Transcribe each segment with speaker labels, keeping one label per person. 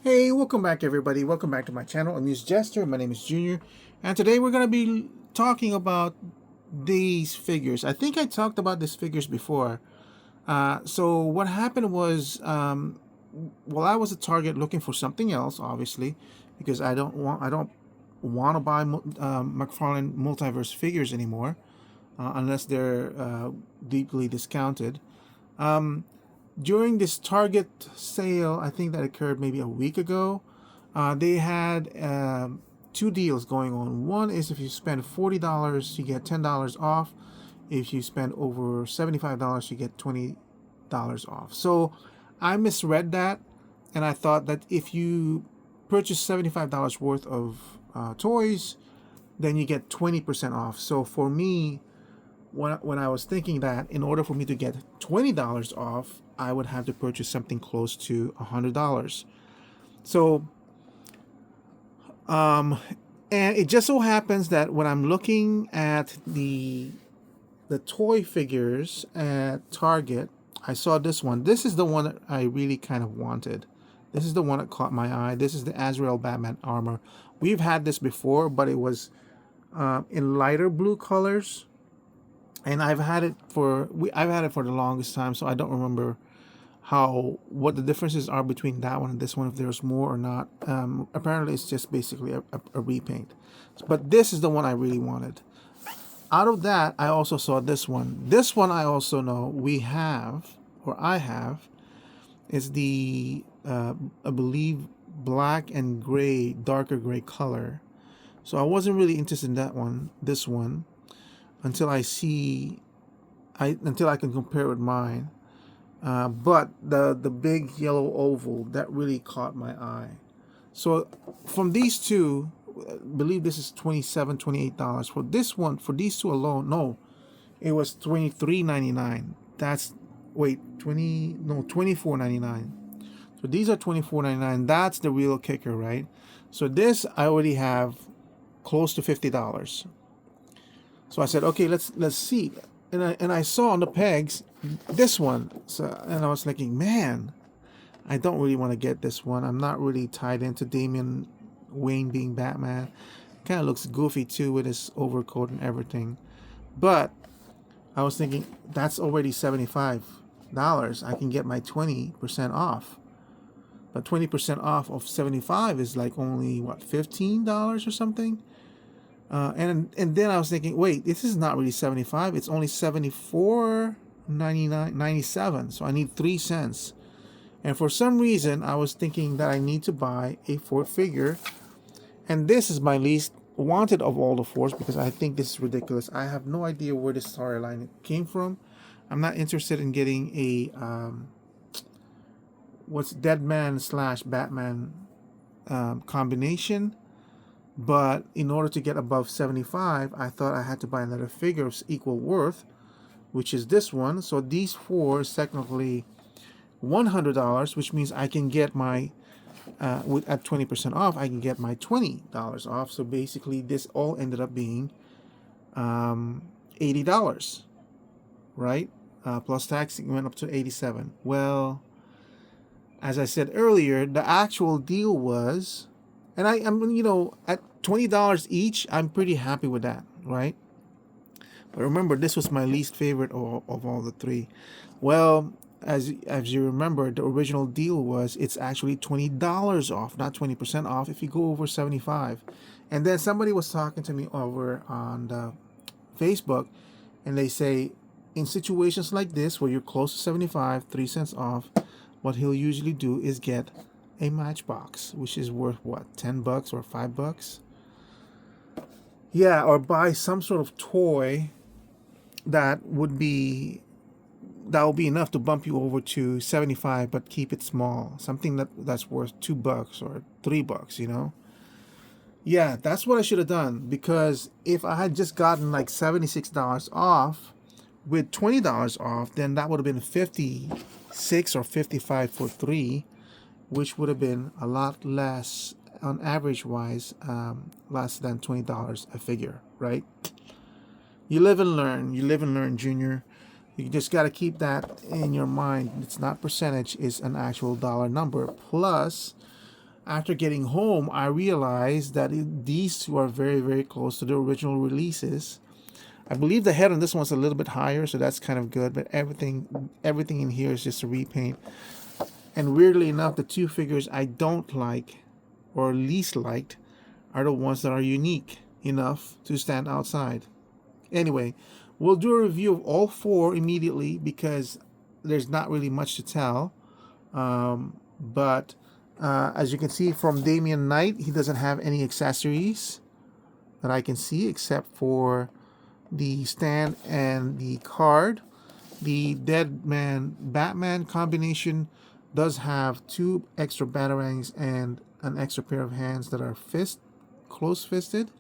Speaker 1: Hey, welcome back everybody. Welcome back to my channel, AmusedJester. My name is Junior, and today we're going to be talking about these figures. I think I talked about these figures before. So what happened was, well, I was at Target looking for something else, obviously, because I don't want to buy McFarlane multiverse figures anymore, unless they're deeply discounted. During this Target sale, I think that occurred maybe a week ago, they had two deals going on. One is if you spend $40, you get $10 off. If you spend over $75, you get $20 off. So I misread that, and I thought that if you purchase $75 worth of toys, then you get 20% off. So for me, when I was thinking that in order for me to get $20 off, I would have to purchase something close to $100. So, and it just so happens that when I'm looking at the toy figures at Target, I saw this one. This is the one that I really kind of wanted. This is the one that caught my eye. This is the Azrael Batman armor. We've had this before, but it was in lighter blue colors. And I've had it for the longest time, so I don't remember what the differences are between that one and this one, if there's more or not. Apparently it's just basically a repaint. But this is the one I really wanted. Out of that, I also saw this one. This one I also know I have, is the I believe black and gray, darker gray color. So I wasn't really interested in this one, until I can compare it with mine. But the big yellow oval, that really caught my eye. So from these two, I believe this is $27, $28. For this one, for these two alone, no, it was $23.99. That's $24.99. So these are $24.99. That's the real kicker, right? So this I already have close to $50. So I said, okay, let's see. And I saw on the pegs this one. And I was thinking, man, I don't really want to get this one. I'm not really tied into Damian Wayne being Batman. Kind of looks goofy too with his overcoat and everything. But I was thinking, that's already $75. I can get my 20% off. But 20% off of $75 is like only, what, $15 or something? And then I was thinking, wait, this is not really $75. It's only $74.97. So I need 3 cents. And for some reason, I was thinking that I need to buy a fourth figure. And this is my least wanted of all the fours, because I think this is ridiculous. I have no idea where this storyline came from. I'm not interested in getting a Deadman / Batman combination. But in order to get above 75, I thought I had to buy another figure of equal worth, which is this one. So these four is technically $100, which means I can get my, at 20% off, I can get my $20 off. So basically this all ended up being $80, right? Plus tax, it went up to $87. Well, as I said earlier, the actual deal was, and I'm, at $20 each, I'm pretty happy with that, right? But remember, this was my least favorite of all the three. Well, as you remember, the original deal was it's actually $20 off, not 20% off if you go over 75. And then somebody was talking to me over on the Facebook, and they say, in situations like this where you're close to 75, 3 cents off, what he'll usually do is get a Matchbox, which is worth what, $10 or $5? Yeah, or buy some sort of toy that will be enough to bump you over to 75, but keep it small. Something that's worth $2 or $3, Yeah, that's what I should have done, because if I had just gotten like $76 off with $20 off, then that would have been 56 or 55 for 3, which would have been a lot less on average wise, less than $20 a figure, right? You live and learn, Junior. You just got to keep that in your mind. It's not percentage, it's an actual dollar number. Plus, after getting home, I realized that these two are very, very close to the original releases. I believe the head on this one's a little bit higher, so that's kind of good. But everything in here is just a repaint. And weirdly enough, the two figures I don't like, or least liked, are the ones that are unique enough to stand outside. Anyway, we'll do a review of all four immediately because there's not really much to tell. But as you can see from Damian Knight, he doesn't have any accessories that I can see except for the stand and the card. The Deadman Batman combination does have 2 extra batarangs and an extra pair of hands that are close-fisted.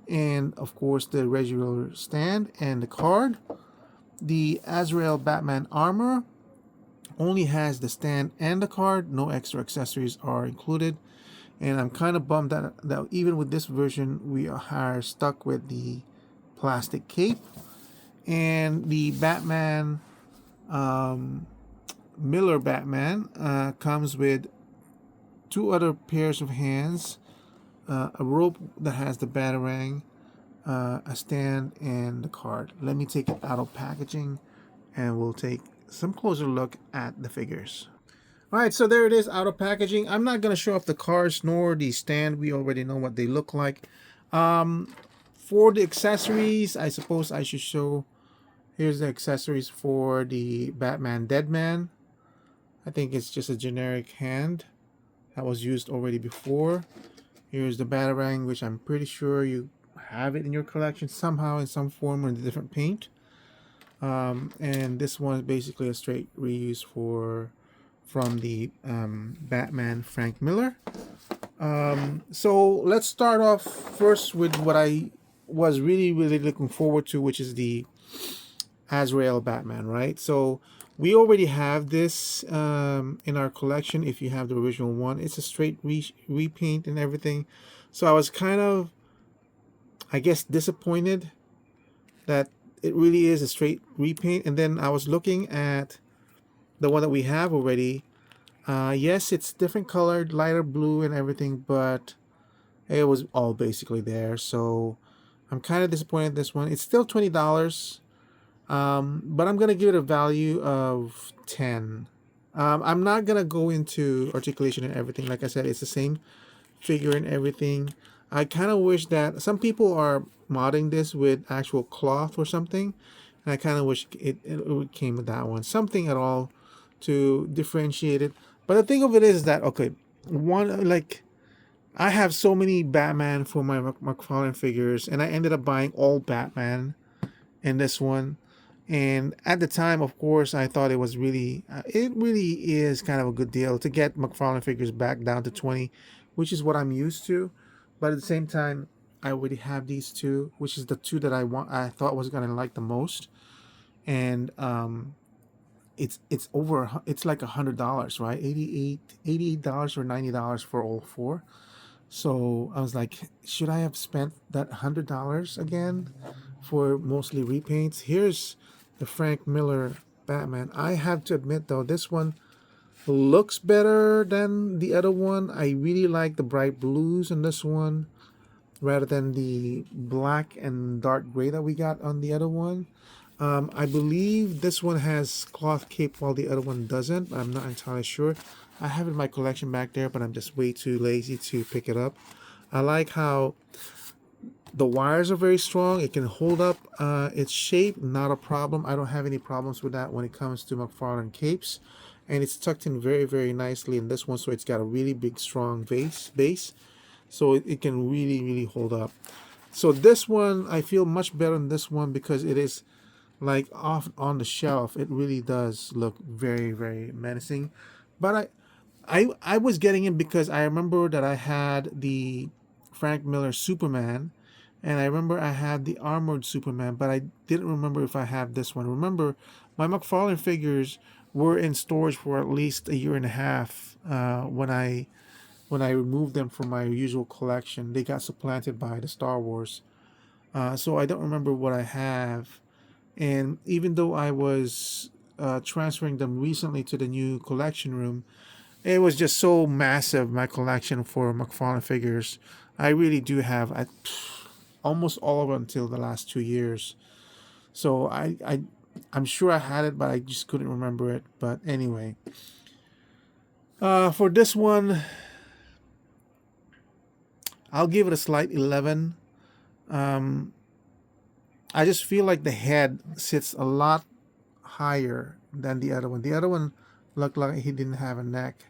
Speaker 1: And of course the regular stand and the card. The Azrael Batman armor only has the stand and the card. No extra accessories are included. And I'm kind of bummed that even with this version, we are stuck with the plastic cape. And the Batman, Miller Batman, comes with 2 other pairs of hands, a rope that has the batarang, a stand, and the card. Let me take it out of packaging, and we'll take some closer look at the figures. Alright, so there it is out of packaging. I'm not going to show off the cards nor the stand. We already know what they look like. For the accessories, I suppose I should show. Here's the accessories for the Batman Deadman. I think it's just a generic hand that was used already before. Here's the Batarang, which I'm pretty sure you have it in your collection somehow in some form or in a different paint. And this one is basically a straight reuse from the Batman Frank Miller. So let's start off first with what I was really looking forward to, which is the Azrael Batman, right? So we already have this in our collection. If you have the original one, it's a straight repaint and everything. So I was kind of, I guess, disappointed that it really is a straight repaint. And then I was looking at the one that we have already. Yes, it's different colored, lighter blue and everything, but it was all basically there. So I'm kind of disappointed in this one. It's still $20. But I'm gonna give it a value of 10. I'm not gonna go into articulation and everything. Like I said, it's the same figure and everything. I kind of wish that some people are modding this with actual cloth or something, and I kind of wish it came with that one, something at all to differentiate it. But the thing of it is that, okay, I have so many Batman for my McFarlane figures, and I ended up buying all Batman in this one. And at the time, of course, I thought it was really, it really is kind of a good deal to get McFarlane figures back down to 20, which is what I'm used to. But at the same time, I already have these two, which is the two that I thought was gonna like the most. And it's like $100, right? $88 or $90 for all four. So I was like, should I have spent that $100 again for mostly repaints? Here's the Frank Miller Batman. I have to admit though, this one looks better than the other one. I really like the bright blues in this one rather than the black and dark gray that we got on the other one. I believe this one has cloth cape while the other one doesn't. I'm not entirely sure. I have it in my collection back there, but I'm just way too lazy to pick it up. I like how the wires are very strong. It can hold up its shape, not a problem. I don't have any problems with that when it comes to McFarlane capes. And it's tucked in very, very nicely in this one, so it's got a really big, strong base. So it can really, really hold up. So this one, I feel much better than this one because it is like off on the shelf. It really does look very, very menacing. But I was getting it because I remember that I had the Frank Miller Superman, and I remember I had the armored Superman, but I didn't remember if I have this one. Remember, my McFarlane figures were in storage for at least a year and a half when I removed them from my usual collection. They got supplanted by the Star Wars. So I don't remember what I have. And even though I was transferring them recently to the new collection room, It was just so massive, my collection for McFarlane figures. I really do have almost all of them until the last 2 years. So I'm sure I had it, but I just couldn't remember it. But anyway, for this one, I'll give it a slight 11. Um, I just feel like the head sits a lot higher than the other one. The other one looked like he didn't have a neck.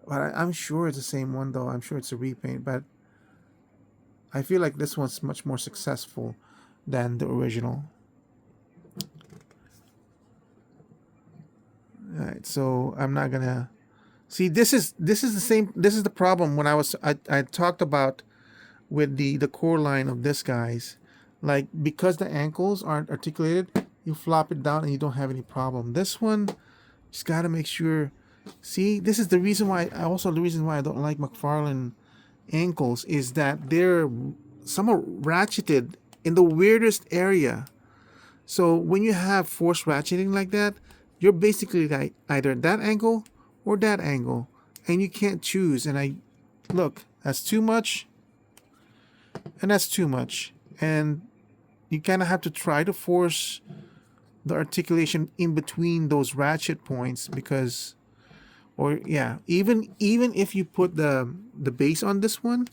Speaker 1: But I'm sure it's the same one, though. I'm sure it's a repaint. But I feel like this one's much more successful than the original. All right, so I'm not gonna see. This is the same. This is the problem when I talked about with the core line of this guy's, like, because the ankles aren't articulated, you flop it down and you don't have any problem. This one, just gotta make sure. See, this is the reason why. Also, the reason why I don't like McFarlane ankles is that they're somewhat ratcheted in the weirdest area. So when you have forced ratcheting like that, you're basically like either that angle or that angle, and you can't choose. And I look, that's too much, and that's too much, and you kind of have to try to force the articulation in between those ratchet points because, or yeah, even if you put the base on this one,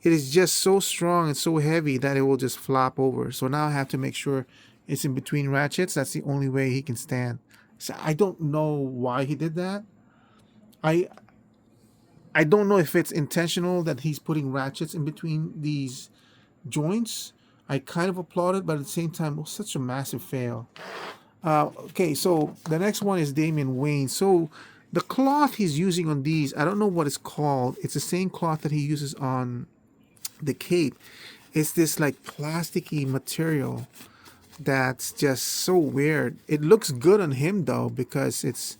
Speaker 1: it is just so strong and so heavy that it will just flop over. So now I have to make sure it's in between ratchets. That's the only way he can stand. So I don't know why he did that. I don't know if it's intentional that he's putting ratchets in between these joints. I kind of applaud it, but at the same time, it was such a massive fail. Okay, so the next one is Damian Wayne. So the cloth he's using on these, I don't know what it's called. It's the same cloth that he uses on the cape. It's this like plasticky material that's just so weird. It looks good on him though because it's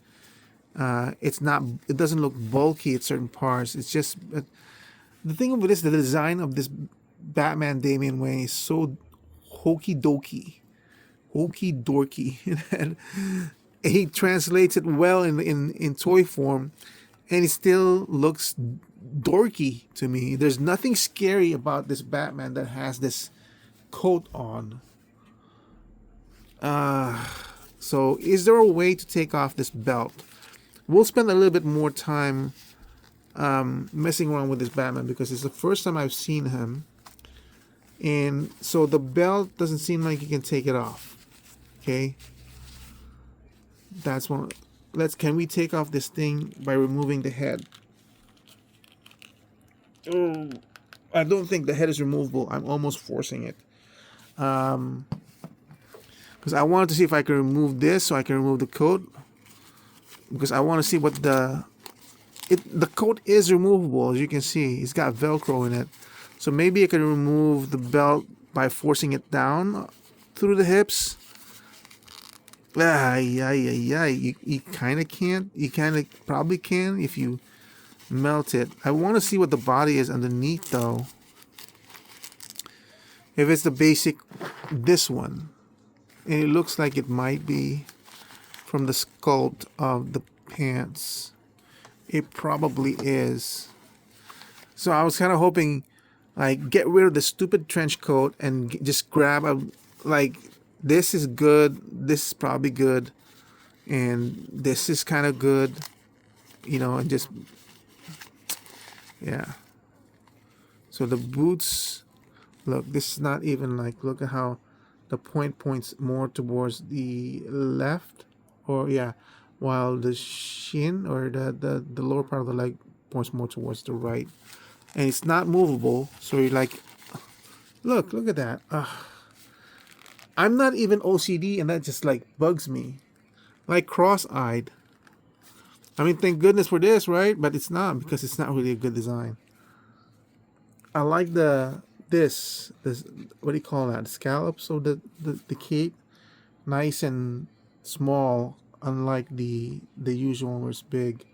Speaker 1: not. It doesn't look bulky at certain parts. It's just the thing with this, the design of this Batman Damian Wayne is so hokey dorky, and he translates it well in toy form, and it still looks dorky to me. There's nothing scary about this Batman that has this coat on. So is there a way to take off this belt? We'll spend a little bit more time messing around with this Batman because it's the first time I've seen him. And so the belt doesn't seem like you can take it off. Okay. That's one. Can we take off this thing by removing the head? Oh, I don't think the head is removable. I'm almost forcing it. Because I wanted to see if I can remove this so I can remove the coat. Because I want to see what the coat is removable, as you can see. It's got Velcro in it. So maybe I can remove the belt by forcing it down through the hips. You kind of can't. You kind of probably can if you melt it. I want to see what the body is underneath though. If it's the basic, this one. And it looks like it might be from the sculpt of the pants. It probably is. So I was kind of hoping, like, get rid of the stupid trench coat and just grab a, like, this is good, this is probably good, and this is kind of good, you know, and just, yeah. So the boots, look, this is not even like, look at how the point points more towards the left, or yeah, while the shin or the lower part of the leg points more towards the right. And it's not movable, so you're like, look at that. I'm not even OCD, and that just like bugs me, like cross-eyed. I mean, thank goodness for this, right? But it's not, because it's not really a good design. I like this what do you call that? The scallops of the cape, nice and small, unlike the usual one where it's big.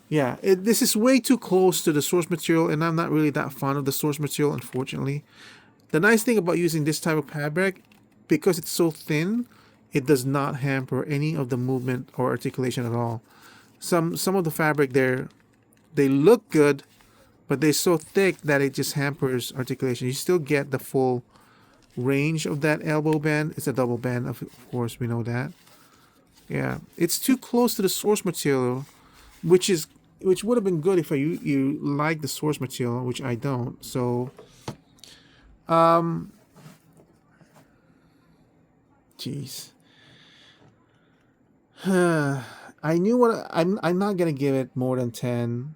Speaker 1: Yeah, this is way too close to the source material, and I'm not really that fond of the source material, unfortunately. The nice thing about using this type of fabric, because it's so thin, it does not hamper any of the movement or articulation at all. some of the fabric there, they look good, but they're so thick that it just hampers articulation. You still get the full range of that elbow band. It's a double band, of course, we know that. Yeah, it's too close to the source material, which would have been good if you like the source material, which I don't. So, jeez. I knew what I'm not gonna give it more than 10,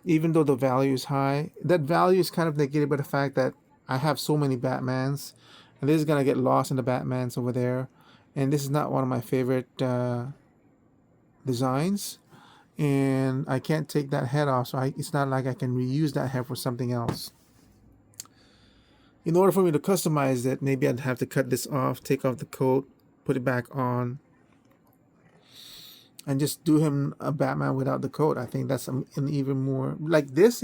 Speaker 1: even though the value is high. That value is kind of negated by the fact that I have so many Batmans, and this is gonna get lost in the Batmans over there, and this is not one of my favorite designs, and I can't take that head off, so it's not like I can reuse that head for something else. In order for me to customize it, maybe I'd have to cut this off, take off the coat, put it back on, and just do him a Batman without the coat. I think that's an even more like this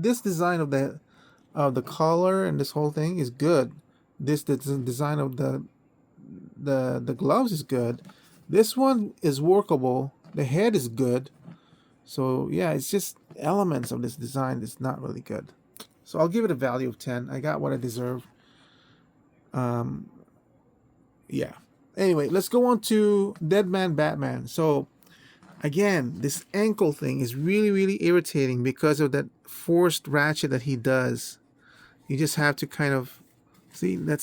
Speaker 1: design of the collar and this whole thing is good. This the design of the gloves is good. This one is workable. The head is good. So yeah, it's just elements of this design that's not really good. So I'll give it a value of 10. I got what I deserve. Yeah. Anyway, let's go on to Deadman Batman. So again, this ankle thing is really, really irritating because of that forced ratchet that he does. You just have to kind of see, you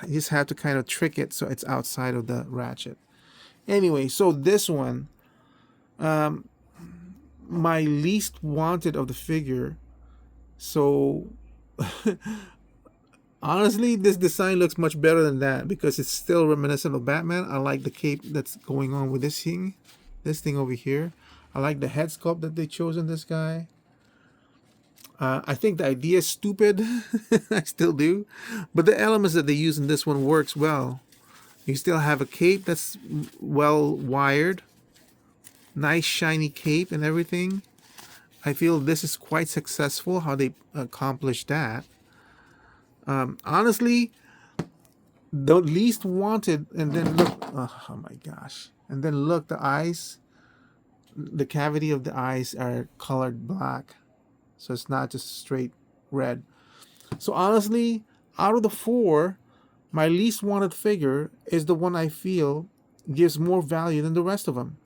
Speaker 1: just have to kind of trick it so it's outside of the ratchet. Anyway, so this one, my least wanted of the figure. So honestly, this design looks much better than that because it's still reminiscent of Batman. I like the cape that's going on with this thing over here. I like the head sculpt that they chose in this guy. I think the idea is stupid. I still do. But the elements that they use in this one works well. You still have a cape that's well wired. Nice shiny cape and everything. I feel this is quite successful how they accomplished that. Honestly, the least wanted, and then look, oh my gosh. And then look, the eyes, the cavity of the eyes are colored black. So it's not just straight red. So honestly, out of the 4, my least wanted figure is the one I feel gives more value than the rest of them.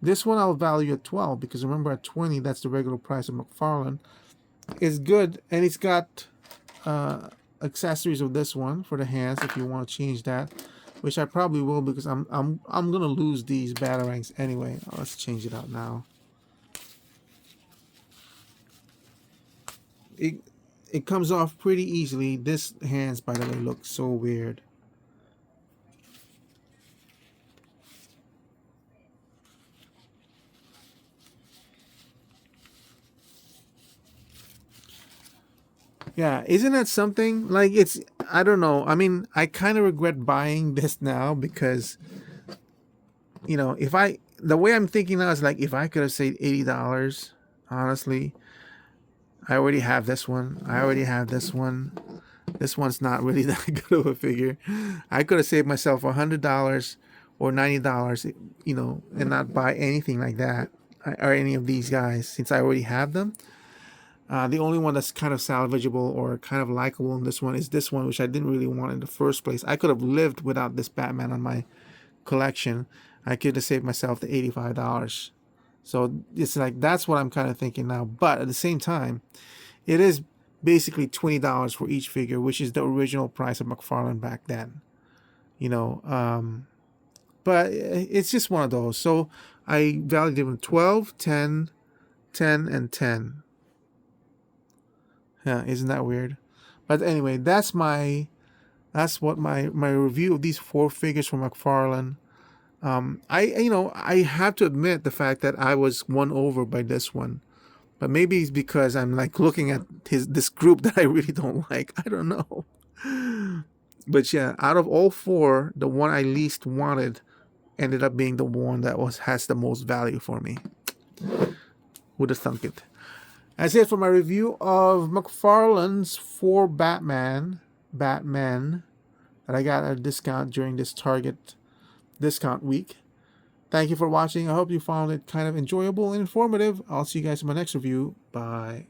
Speaker 1: This one I'll value at 12 because remember at 20, that's the regular price of McFarlane. It's good, and it's got accessories of this one for the hands if you want to change that, which I probably will because I'm gonna lose these batarangs anyway. Let's change it out now. It comes off pretty easily. This hands, by the way, look so weird. Yeah, isn't that something? Like, it's, I don't know. I mean, I kind of regret buying this now because, you know, the way I'm thinking now is like, if I could have saved $80, honestly, I already have this one. I already have this one. This one's not really that good of a figure. I could have saved myself $100 or $90, you know, and not buy anything like that or any of these guys since I already have them. The only one that's kind of salvageable or kind of likable in this one is this one, which I didn't really want in the first place. I could have lived without this Batman on my collection. I could have saved myself the $85. So it's like, that's what I'm kind of thinking now. But at the same time, it is basically $20 for each figure, which is the original price of McFarlane back then. You know, but it's just one of those. So I valued them 12, 10, 10, and 10. Yeah, isn't that weird? But anyway, that's what my review of these 4 figures from McFarlane. I have to admit the fact that I was won over by this one, but maybe it's because I'm like looking at this group that I really don't like. I don't know. But yeah, out of all 4, the one I least wanted ended up being the one that has the most value for me. Would have thunk it. That's it for my review of McFarlane's 4 Batman that I got at a discount during this Target discount week. Thank you for watching. I hope you found it kind of enjoyable and informative. I'll see you guys in my next review. Bye.